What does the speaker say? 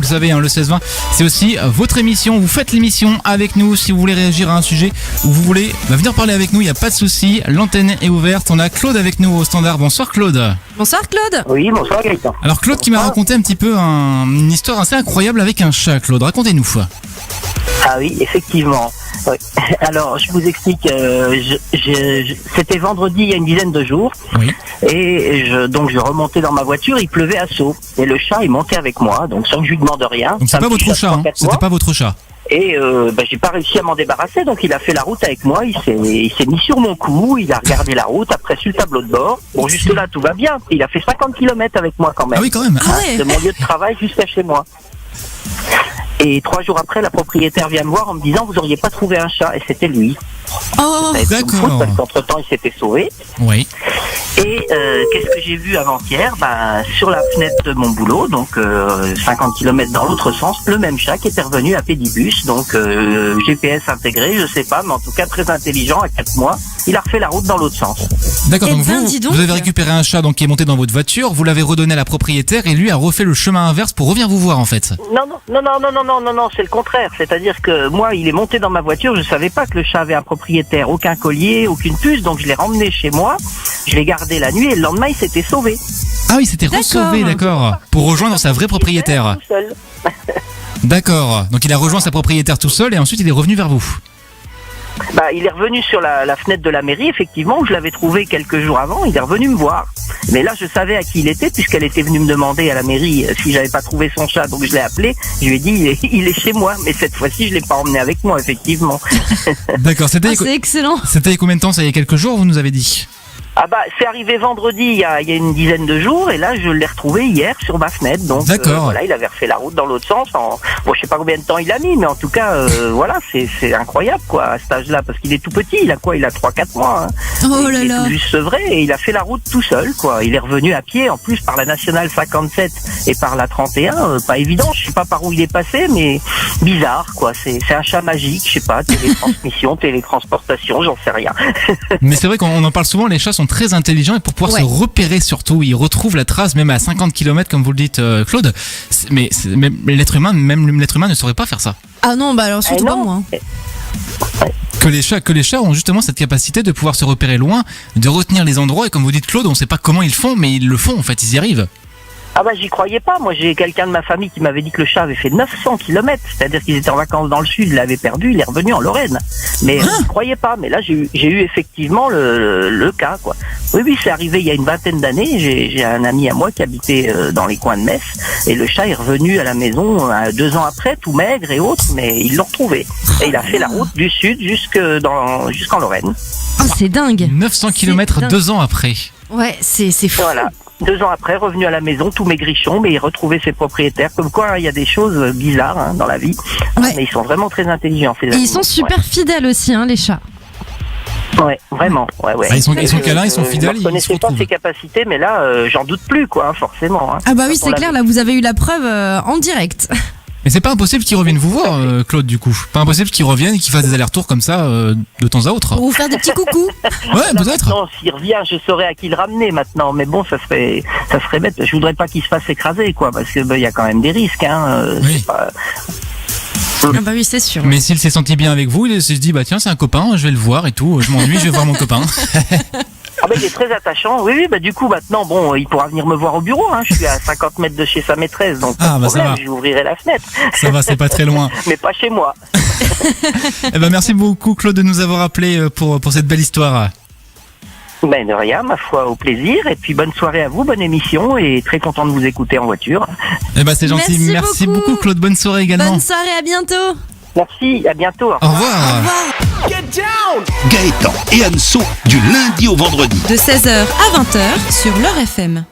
vous savez, le 16-20, c'est aussi votre émission. Vous faites l'émission avec nous si vous voulez réagir à un sujet ou vous voulez venir parler avec nous, il n'y a pas de souci. L'antenne est ouverte. On a Claude avec nous au standard. Bonsoir Claude. Bonsoir Claude. Oui, bonsoir Gaëtan. Alors Claude qui m'a raconté un petit peu une histoire assez incroyable avec un chat. Claude, racontez-nous. Ah oui, effectivement. Oui. Alors, je vous explique. C'était vendredi, il y a une dizaine de jours. Oui. Et je remontais dans ma voiture, il pleuvait à seau. Et le chat, il montait avec moi, donc sans que je lui demande rien. Donc c'est pas votre chat, C'était pas votre chat. Et j'ai pas réussi à m'en débarrasser, donc il a fait la route avec moi, il s'est mis sur mon cou, il a regardé la route, après sur le tableau de bord. Bon, jusque là tout va bien. Il a fait 50 km avec moi quand même. Ah oui, quand même. Ah ouais. De mon lieu de travail jusqu'à chez moi. Et 3 jours après, la propriétaire vient me voir en me disant vous auriez pas trouvé un chat, et c'était lui. Oh, d'accord. Parce qu'entre-temps, il s'était sauvé. Oui. Et qu'est-ce que j'ai vu avant-hier? Sur la fenêtre de mon boulot, donc 50 km dans l'autre sens, le même chat qui était revenu à Pédibus, donc GPS intégré, je sais pas, mais en tout cas très intelligent, à 4 mois, il a refait la route dans l'autre sens. D'accord, Eh donc ben, dis donc. vous avez récupéré un chat qui est monté dans votre voiture, vous l'avez redonné à la propriétaire et lui a refait le chemin inverse pour revenir vous voir en fait. Non, c'est le contraire. C'est-à-dire que moi, il est monté dans ma voiture, je savais pas que le chat avait un propriétaire, aucun collier, aucune puce, donc je l'ai ramené chez moi, je l'ai gardé la nuit et le lendemain, il s'était sauvé. Ah oui, c'était ressauvé, d'accord, pour rejoindre sa vraie propriétaire. Tout seul. D'accord, donc il a rejoint sa propriétaire tout seul et ensuite il est revenu vers vous. Il est revenu sur la fenêtre de la mairie, effectivement, où je l'avais trouvé quelques jours avant, il est revenu me voir. Mais là, je savais à qui il était, puisqu'elle était venue me demander à la mairie si j'avais pas trouvé son chat, donc je l'ai appelé, je lui ai dit, il est chez moi, mais cette fois-ci, je l'ai pas emmené avec moi, effectivement. D'accord, c'est excellent. C'était il y a combien de temps? Ça y a quelques jours, vous nous avez dit? C'est arrivé vendredi, il y a une dizaine de jours, et là, je l'ai retrouvé hier sur ma fenêtre, donc d'accord. Voilà, il avait refait la route dans l'autre sens, je sais pas combien de temps il a mis, mais en tout cas, voilà, c'est incroyable, quoi, à cet âge-là, parce qu'il est tout petit, il a 3-4 mois, hein. Oh là il est là. tout juste sevré, et il a fait la route tout seul, quoi, il est revenu à pied, en plus, par la nationale 57 et par la 31, pas évident, je sais pas par où il est passé, mais bizarre, quoi, c'est un chat magique, je sais pas, télétransmission, télétransportation, j'en sais rien. Mais c'est vrai qu'on en parle souvent, les chats sont très intelligents et pour pouvoir se repérer surtout, ils retrouvent la trace même à 50 km comme vous le dites Claude, mais l'être humain ne saurait pas faire ça. Ah non, alors surtout pas moi. Que les chats ont justement cette capacité de pouvoir se repérer loin, de retenir les endroits et comme vous dites Claude, on sait pas comment ils font mais ils le font en fait, ils y arrivent. J'y croyais pas. Moi, j'ai quelqu'un de ma famille qui m'avait dit que le chat avait fait 900 km. C'est-à-dire qu'ils étaient en vacances dans le sud, il l'avait perdu, il est revenu en Lorraine. Mais j'y croyais pas. Mais là, j'ai eu effectivement le cas, quoi. Oui, c'est arrivé il y a une vingtaine d'années. J'ai un ami à moi qui habitait dans les coins de Metz. Et le chat est revenu à la maison 2 ans après, tout maigre et autres, mais ils l'ont retrouvé. Et il a fait la route du sud jusqu'en Lorraine. Oh, c'est dingue. 900 km 2 ans après. Ouais, c'est fou. Voilà. 2 ans après, revenu à la maison, tout maigrichon, mais il retrouvait ses propriétaires. Comme quoi, il y a des choses bizarres dans la vie. Ouais. Mais ils sont vraiment très intelligents. Et ils sont super fidèles aussi, les chats. Ouais, vraiment. Ouais. Ils sont câlins, ils sont fidèles. Je ne connaissais pas ses capacités, mais là, j'en doute plus, quoi, forcément. Hein. Ah bah oui, c'est clair, là, vous avez eu la preuve en direct. Mais c'est pas impossible qu'ils reviennent vous voir, Claude, du coup. Pas impossible qu'ils reviennent et qu'ils fassent des allers-retours comme ça de temps à autre. Pour vous faire des petits coucous. Ouais, peut-être. Non, s'il revient, je saurais à qui le ramener maintenant. Mais bon, ça serait bête. Je voudrais pas qu'il se fasse écraser, quoi, parce que il y a quand même des risques. Oui. Ah bah oui, c'est sûr. Mais s'il s'est senti bien avec vous, il s'est dit tiens, c'est un copain, je vais le voir et tout. Je m'ennuie, je vais voir mon copain. Il est très attachant. Oui, du coup, maintenant, il pourra venir me voir au bureau. Je suis à 50 mètres de chez sa maîtresse, donc pas de problème, j'ouvrirai la fenêtre. Ça va, c'est pas très loin. Mais pas chez moi. Merci beaucoup, Claude, de nous avoir appelé pour cette belle histoire. De rien, ma foi, au plaisir. Et puis, bonne soirée à vous, bonne émission, et très content de vous écouter en voiture. C'est gentil. Merci beaucoup, Claude. Bonne soirée également. Bonne soirée, à bientôt. Merci, à bientôt. Au revoir. Gaëtan et Anso, du lundi au vendredi. De 16h à 20h sur L'Heure FM.